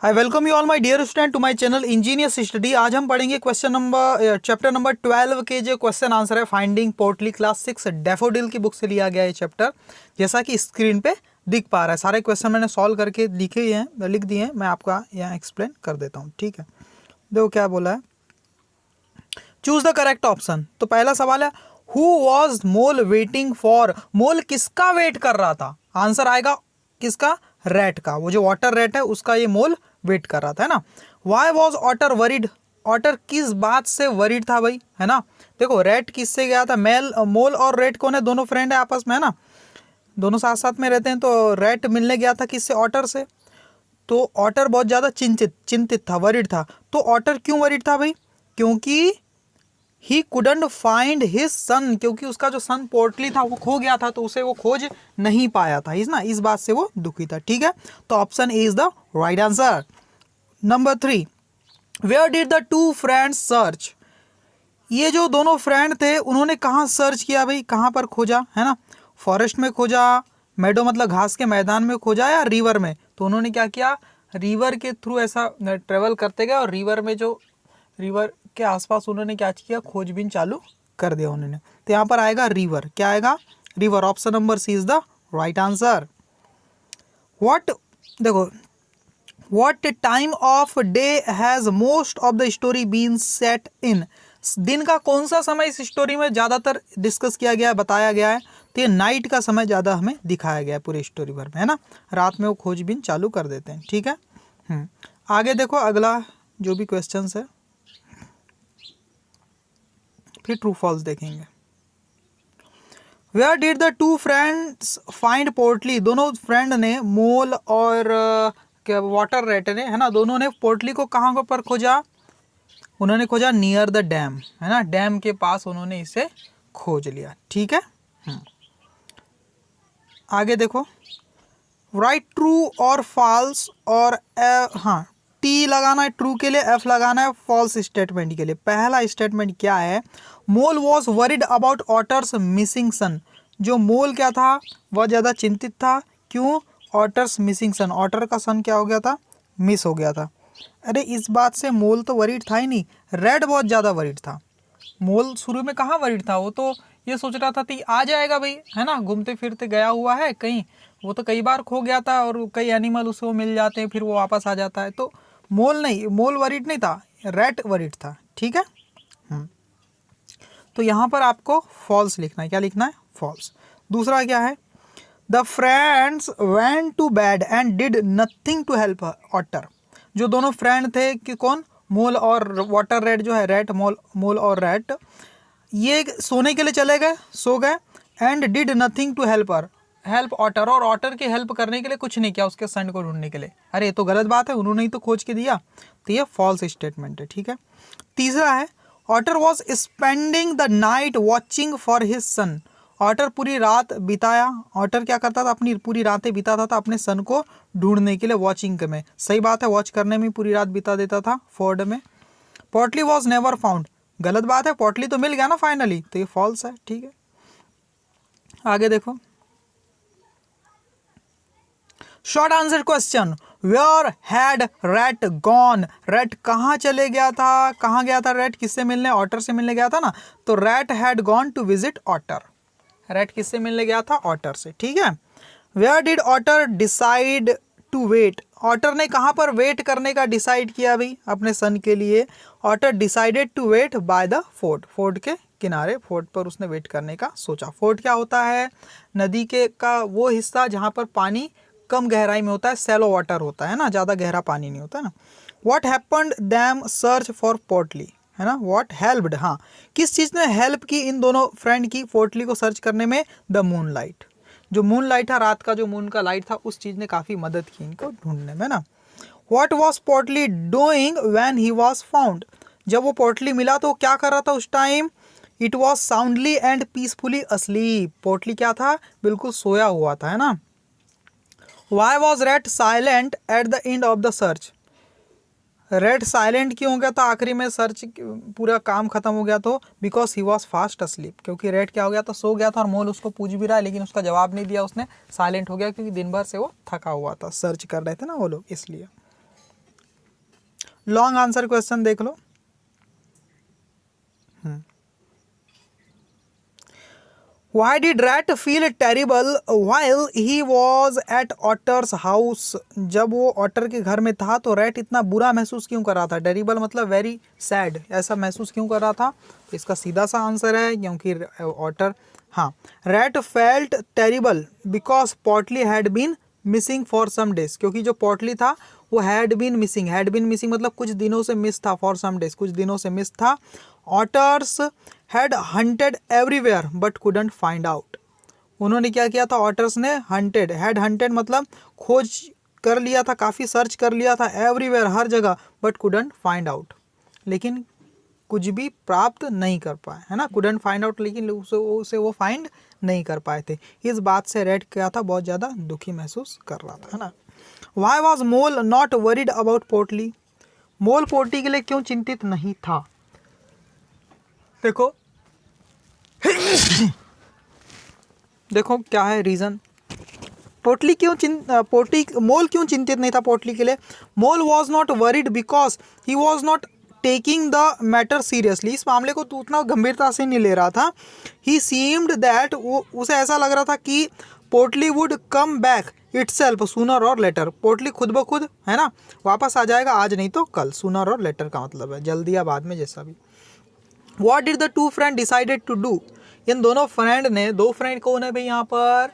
I welcome you all my dear student to my channel engineers study. आज हम पढ़ेंगे chapter number 12 के जो क्वेश्चन आंसर है फाइंडिंग पोर्टली क्लास 6 डैफोडिल की बुक से लिया गया है चैप्टर। जैसा कि स्क्रीन पे दिख पा रहा है, सारे क्वेश्चन मैंने सॉल्व करके लिख दिए हैं। मैं आपका यहाँ एक्सप्लेन कर देता हूँ, ठीक है। देखो क्या बोला है, चूज द करेक्ट ऑप्शन। तो पहला सवाल है who was Mole waiting for. Mole किसका वेट कर रहा था? आंसर आएगा किसका? रैट का। वो जो वाटर रैट है उसका ये मोल वेट कर रहा था, है ना। Why was Autar worried. Autar किस बात से वरीड था भाई, है ना। देखो रैट किससे गया था? मोल और रैट कौन है? दोनों फ्रेंड है आपस में, है ना, दोनों साथ साथ में रहते हैं। तो रैट मिलने गया था किससे? ऑटर से। तो ऑटर बहुत ज़्यादा चिंतित था, वरीड था। तो ऑटर क्यों वरीड था भाई? क्योंकि he couldn't find his son, क्योंकि उसका जो सन पोर्टली था वो खो गया था, तो उसे वो खोज नहीं पाया था, इस बात से वो दुखी था, ठीक है। तो option A is the right answer. Number 3, where did the two friends search. ये जो दोनों फ्रेंड थे उन्होंने कहाँ सर्च किया भाई, कहाँ पर खोजा, है ना। फॉरेस्ट में खोजा, मेडो मतलब घास के मैदान में खोजा, या रिवर में। तो उन्होंने क्या किया, रिवर के थ्रू ऐसा ट्रेवल करते गए और रिवर के आसपास उन्होंने क्या किया, खोजबीन चालू कर दिया उन्होंने। तो यहाँ पर आएगा रिवर, क्या आएगा? River. Option number C is the right answer. What, देखो, what time of day has most of the story been set in. दिन का कौन सा समय इस स्टोरी में ज़्यादातर डिस्कस किया गया है, बताया गया है? तो ये नाइट का समय ज़्यादा हमें दिखाया गया है पूरी स्टोरी भर में, है ना। रात में वो खोजबीन चालू कर देते हैं, ठीक है। आगे देखो अगला जो भी क्वेश्चन है, फिर ट्रू फॉल्स देखेंगे। Where did the two friends find Portly. दोनों फ्रेंड ने, मोल और क्या वाटर रैट ने, है ना, दोनों ने पोर्टली को कहाँ पर खोजा? उन्होंने खोजा नियर द डैम, है ना, डैम के पास उन्होंने इसे खोज लिया, ठीक है। आगे देखो, राइट ट्रू और फॉल्स, और हाँ, टी लगाना है ट्रू के लिए, एफ लगाना है फॉल्स स्टेटमेंट के लिए। पहला स्टेटमेंट क्या है? Mole was worried about Otter's missing son. जो मोल क्या था, वह ज़्यादा चिंतित था। क्यों? ऑटर्स मिसिंग सन, ऑटर का सन क्या हो गया था? मिस हो गया था। अरे इस बात से मोल तो वरिड था ही नहीं, रेड बहुत ज़्यादा वरिड था। मोल शुरू में कहाँ वरिड था, वो तो ये सोच रहा था कि आ जाएगा भाई, है ना, घूमते फिरते गया हुआ है कहीं, वो तो कई बार खो गया था और कई एनिमल उसको मिल जाते हैं, फिर वो वापस आ जाता है। तो मोल नहीं, मोल वरिड नहीं था, रैट वरिड था, ठीक है। तो यहाँ पर आपको फॉल्स लिखना है। क्या लिखना है? फॉल्स। दूसरा क्या है? The friends went to bed and did nothing to help Autar. जो दोनों फ्रेंड थे कि कौन? मोल और वाटर रैट जो है, रैट मोल और रैट, ये सोने के लिए चले गए, सो गए। And did nothing to help otter, और ऑटर की हेल्प करने के लिए कुछ नहीं किया उसके सन को ढूंढने के लिए। अरे ये तो गलत बात है, उन्होंने ही तो खोज के दिया। तो ये फॉल्स स्टेटमेंट है, ठीक है। तीसरा है otter was spending the night watching for his son. Otter पूरी रात बिताया, ऑटर क्या करता था, अपनी पूरी रातें बिताता था अपने सन को ढूंढने के लिए, वॉचिंग में। सही बात है, वॉच करने में पूरी रात बिता देता था फोर्ड में। पोर्टली वॉज नेवर फाउंड, गलत बात है, पोर्टली तो मिल गया ना फाइनली, तो ये फॉल्स है, ठीक है। आगे देखो, short answer question, where had rat gone. Rat कहाँ चले गया था? कहाँ गया था रैट? किससे मिलने? ऑटर से मिलने गया था ना। तो rat had gone to visit otter. Rat किससे मिलने गया था? ऑटर से, ठीक है। Where did otter decide to wait. Otter ने कहाँ पर वेट करने का डिसाइड किया भाई अपने सन के लिए? Otter decided to wait by the fort. Fort के किनारे, फोर्ट पर उसने वेट करने का सोचा। फोर्ट क्या होता है? नदी के का वो हिस्सा जहाँ पर पानी कम गहराई में होता है, सैलो वाटर होता है ना, ज़्यादा गहरा पानी नहीं होता ना। What happened then search for Portly, है ना। व्हाट हेल्प्ड, हाँ, किस चीज़ ने हेल्प की इन दोनों फ्रेंड की पोर्टली को सर्च करने में? The moon light. जो मून लाइट था, रात का जो मून का लाइट था, उस चीज़ ने काफ़ी मदद की इनको ढूंढने में ना। What was Potli doing when he was found. जब वो पोर्टली मिला तो क्या कर रहा था उस time? It was soundly and peacefully asleep. Portly क्या था? बिल्कुल सोया हुआ था, है ना। Why was Rat silent at the end of the search. Rat silent क्यों हो गया था आखिरी में? सर्च पूरा काम खत्म हो गया तो because he was fast asleep. क्योंकि रेड क्या हो गया था? सो गया था, और मोल उसको पूछ भी रहा है लेकिन उसका जवाब नहीं दिया उसने, साइलेंट हो गया क्योंकि दिन भर से वो थका हुआ था, सर्च कर रहे थे ना वो लोग, इसलिए। लॉन्ग आंसर क्वेश्चन देख लो। Why did rat feel terrible while he was at otter's house? जब वो ऑटर के घर में था तो रैट इतना बुरा महसूस क्यों कर रहा था? टेरिबल मतलब वेरी सैड, ऐसा महसूस क्यों कर रहा था? इसका सीधा सा आंसर है क्योंकि ऑटर, हाँ, Rat felt terrible because Portly had been missing for some days, क्योंकि जो पॉटली था वो हैड बीन मिसिंग मतलब कुछ दिनों से मिस था, फॉर सम डेज कुछ दिनों से मिस था। Otters had hunted everywhere but couldn't find out, उन्होंने क्या किया था? ऑटर्स ने हंटेड मतलब खोज कर लिया था, काफ़ी सर्च कर लिया था, एवरीवेयर हर जगह, बट कुडंट फाइंड आउट, लेकिन कुछ भी प्राप्त नहीं कर पाए, है ना, कुडंट फाइंड आउट, लेकिन उसे वो फाइंड नहीं कर पाए थे। इस बात से रेड क्या था? बहुत ज़्यादा दुखी महसूस कर रहा था, है ना। Why was mole not worried about पोटली? मोल पोटली के लिए क्यों चिंतित नहीं था? देखो देखो क्या है रीज़न। मोल क्यों चिंतित नहीं था पोटली के लिए? Mole was not worried because he was not taking the matter seriously, इस मामले को तो उतना गंभीरता से नहीं ले रहा था। ही सीम्ड दैट, उसे ऐसा लग रहा था कि पोटली would come back itself sooner और लेटर, पोटली खुद ब खुद, है ना, वापस आ जाएगा, आज नहीं तो कल। सूनर और लेटर का मतलब है जल्दी या बाद में, जैसा भी। What did the two friend decided to do? इन दोनों फ्रेंड ने, दो फ्रेंड कौन है भाई यहाँ पर?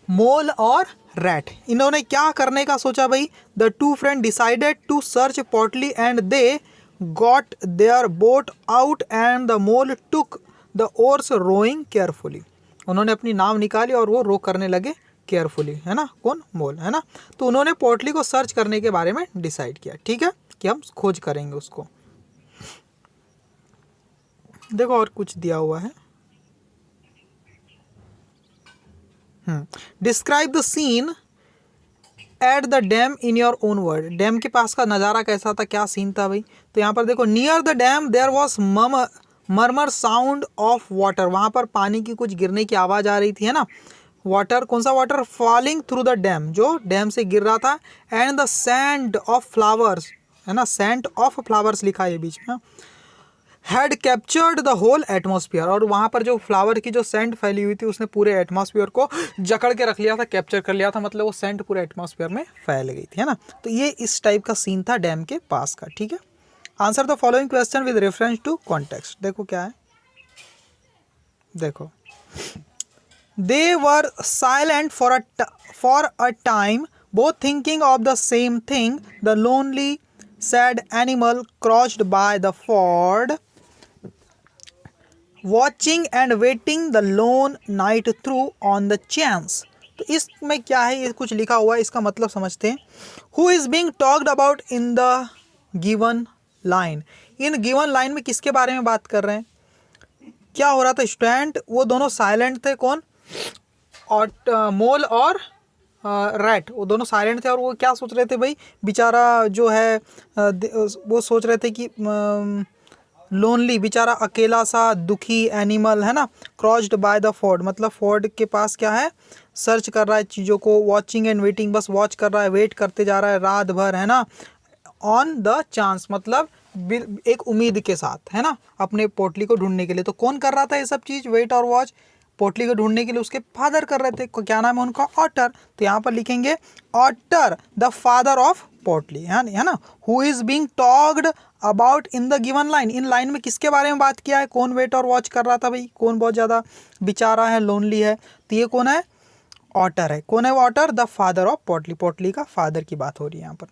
मोल और रैट। इन्होंने क्या करने का सोचा भाई? The two friend decided to search Portly and they got their boat out and the Mole took the oars rowing carefully, उन्होंने अपनी नाव निकाली और वो रो करने लगे केयरफुली, है ना, कौन? मोल, है ना। तो उन्होंने पोटली को सर्च करने के बारे में डिसाइड किया, ठीक है, कि हम खोज करेंगे उसको। देखो और कुछ दिया हुआ है। Describe the scene at the dam in your own word, dam के पास का नज़ारा कैसा था, क्या सीन था भाई? तो यहाँ पर देखो, near the dam there was murmur sound of water, वहाँ पर पानी की कुछ गिरने की आवाज़ आ रही थी, है ना। वाटर, कौन सा water? Falling through the dam, जो डैम से गिर रहा था। And the sand of flowers, है ना, सेंट ऑफ फ्लावर्स लिखा है बीच में, had captured the whole atmosphere, और वहाँ पर जो फ्लावर की जो सेंट फैली हुई थी उसने पूरे एटमॉस्फेयर को जकड़ के रख लिया था, कैप्चर कर लिया था, मतलब वो सेंट पूरे एटमॉस्फेयर में फैल गई थी, है ना। तो ये इस टाइप का सीन था डैम के पास का, ठीक है। Answer the following question with reference to context. देखो क्या है, देखो, they were silent for a time both thinking of the same thing, the lonely sad animal crossed by the ford watching and waiting the long night through on the chance. तो इसमें क्या है, ये कुछ लिखा हुआ है, इसका मतलब समझते हैं। Who is being talked about in the given line, in given line में किसके बारे में बात कर रहे हैं? क्या हो रहा था? स्टूडेंट, वो दोनों साइलेंट थे, कौन? और मोल और रैट, वो दोनों साइलेंट थे, और वो क्या सोच रहे थे भाई? बेचारा जो है वो सोच रहे थे कि लोनली, बेचारा अकेला सा दुखी एनिमल, है ना, क्रॉस्ड बाय द फोर्ड, मतलब फोर्ड के पास क्या है? सर्च कर रहा है चीज़ों को, वॉचिंग एंड वेटिंग, बस वॉच कर रहा है, वेट करते जा रहा है रात भर, है ना। ऑन द चांस मतलब एक उम्मीद के साथ, है ना, अपने पोटली को ढूंढने के लिए। तो कौन कर रहा था ये सब चीज़, वेट और वॉच? पोटली को ढूंढने के लिए उसके फादर कर रहे थे, क्या नाम है उनका? ऑटर। तो यहाँ पर लिखेंगे ऑटर द फादर ऑफ पोटली, है ना। Who is being talked about in the given line, in line में किसके बारे में बात किया है? कौन वेट और वॉच कर रहा था भाई? कौन बहुत ज़्यादा बेचारा है, लोनली है? तो ये कौन है? ऑटर है। कौन है वो ऑटर? द फादर ऑफ पोटली, पोटली का फादर की बात हो रही है यहाँ पर।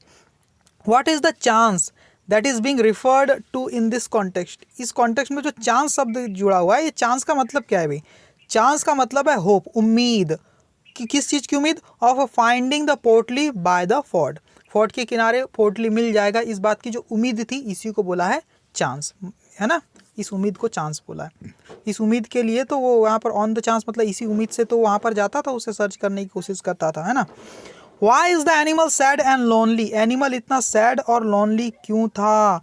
What is the chance that is being referred to in this context, इस कॉन्टेक्स्ट में जो चांस शब्द जुड़ा हुआ है, ये चांस का मतलब क्या है भाई? चांस का मतलब है होप, उम्मीद। कि किस चीज़ की उम्मीद? ऑफ फाइंडिंग द पोटली बाय द फोर्ड, फोर्ड के किनारे पोटली मिल जाएगा, इस बात की जो उम्मीद थी, इसी को बोला है चांस, है ना। इस उम्मीद को चांस बोला है। इस उम्मीद के लिए तो वो वहाँ पर ऑन द चांस मतलब इसी उम्मीद से तो वहाँ पर जाता था, उसे सर्च करने की कोशिश करता था, है ना। Why is the animal sad and lonely, animal इतना सैड और लोनली क्यों था?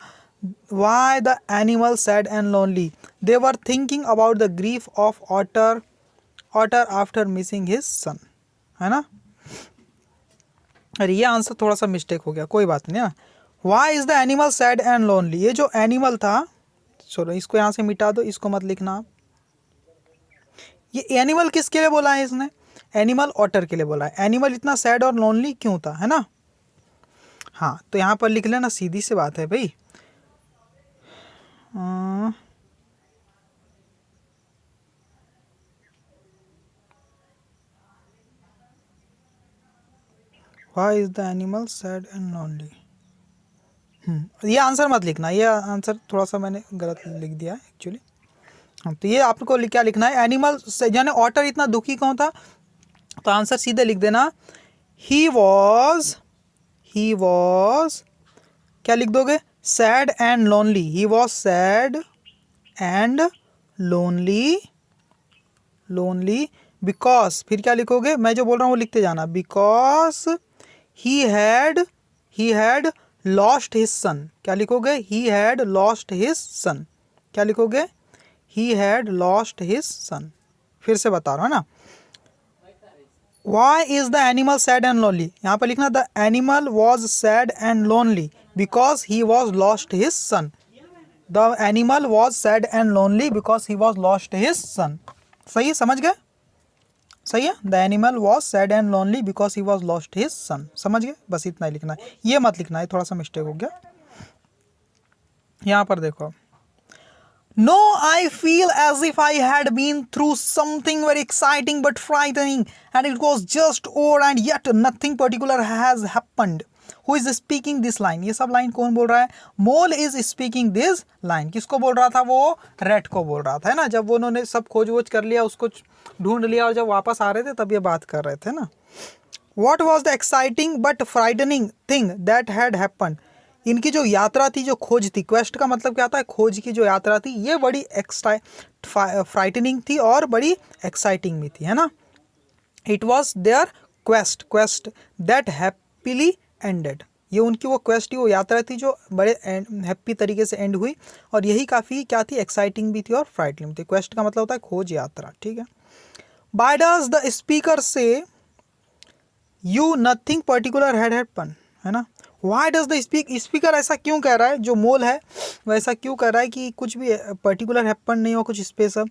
Why the animal sad and lonely? They were thinking about the grief of otter after missing his son, है ना। अरे ये आंसर थोड़ा सा मिस्टेक हो गया, कोई बात नहीं ना। Why is the animal sad and lonely? ये जो एनिमल था, चलो इसको यहाँ से मिटा दो, इसको मत लिखना आप। ये एनिमल किसके लिए बोला है इसने? एनिमल ऑटर के लिए बोला है। एनिमल इतना सैड और लोनली क्यों था, है ना? हाँ, तो यहाँ पर लिख लेना, सीधी सी बात है भाई। Why is the animal sad and lonely? ये आंसर मत लिखना, ये आंसर थोड़ा सा मैंने गलत लिख दिया है एक्चुअली। तो ये आपको क्या लिखना है? एनिमल यानी ऑटर इतना दुखी क्यों था? तो आंसर सीधे लिख देना, ही वॉज क्या लिख दोगे? Sad and lonely. He was sad and lonely because, फिर क्या लिखोगे? मैं जो बोल रहा हूँ वो लिखते जाना। Because he had lost his son. क्या लिखोगे? He had lost his son. क्या लिखोगे? He had lost his son. फिर से बता रहा हूँ ना। Why is the animal sad and lonely? यहाँ पर लिखना, the animal was sad and lonely because he was lost his son. The animal was sad and lonely because he was lost his son. सही है? समझ गए? सही है? The animal was sad and lonely because he was lost his son. समझ गए? बस इतना ही लिखना है, ये मत लिखना है, थोड़ा सा मिस्टेक हो गया। यहाँ पर देखो, No, I feel as if I had been through something very exciting but frightening, and it was just over, and yet nothing particular has happened. Who is speaking this line? ये सब line कौन बोल रहा है? Mole is speaking this line. किसको बोल रहा था वो? रेट को बोल रहा था, है ना? जब वो उन्होंने सब खोज वोज कर लिया, उसको ढूंढ लिया और जब वापस आ रहे थे तब ये बात कर रहे थे ना। What was the exciting but frightening thing that had happened? इनकी जो यात्रा थी, जो खोज थी, क्वेस्ट का मतलब क्या होता है? खोज की जो यात्रा थी, ये बड़ी फ्राइटनिंग थी और बड़ी एक्साइटिंग भी थी, है ना? It was their quest that happily ended. ये उनकी वो क्वेस्ट थी, वो यात्रा थी जो बड़े हैप्पी तरीके से एंड हुई, और यही काफ़ी क्या थी? एक्साइटिंग भी थी और फ्राइटनिंग भी थी। क्वेस्ट का मतलब होता है खोज यात्रा, ठीक है? बाय डज द स्पीकर से you nothing particular had happen, है ना? वाई डज द स्पीकर ऐसा क्यों कह रहा है? जो मोल है वो ऐसा क्यों कह रहा है कि कुछ भी पर्टिकुलर हैपन नहीं हो, कुछ special?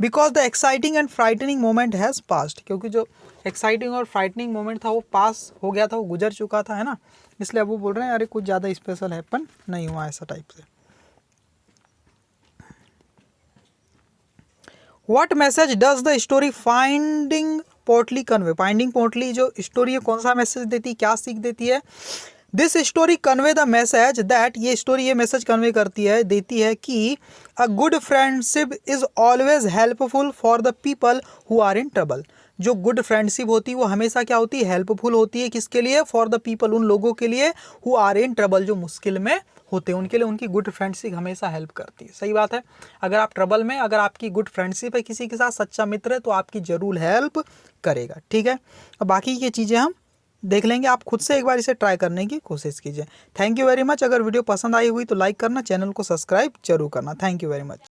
Because the exciting and frightening moment has past. क्योंकि जो एक्साइटिंग और फ्राइटनिंग मोमेंट था वो पास हो गया था, वो गुजर चुका था, है ना? इसलिए अब वो बोल रहे हैं अरे कुछ ज़्यादा स्पेशल हैपन नहीं हुआ, ऐसा टाइप से। What message does the story Finding Portly convey? Finding Portly जो स्टोरी है कौन सा मैसेज देती है, क्या सीख देती है? This story convey the message that, ये स्टोरी ये मैसेज कन्वे करती है, देती है कि a good friendship is always helpful for the people who are in trouble. जो गुड फ्रेंडशिप होती है वो हमेशा क्या होती है? हेल्पफुल होती है। किसके लिए? फॉर द पीपल, उन लोगों के लिए, हु आर इन ट्रबल, जो मुश्किल में होते हैं, उनके लिए उनकी गुड फ्रेंडशिप हमेशा हेल्प करती है। सही बात है। अगर आप ट्रबल में, अगर आपकी गुड फ्रेंडशिप है किसी के साथ, सच्चा मित्र है, तो आपकी जरूर हेल्प करेगा, ठीक है? अब बाकी की चीज़ें हम देख लेंगे, आप खुद से एक बार इसे ट्राई करने की कोशिश कीजिए। Thank you very much. अगर वीडियो पसंद आई हुई तो लाइक करना, चैनल को सब्सक्राइब जरूर करना। Thank you very much.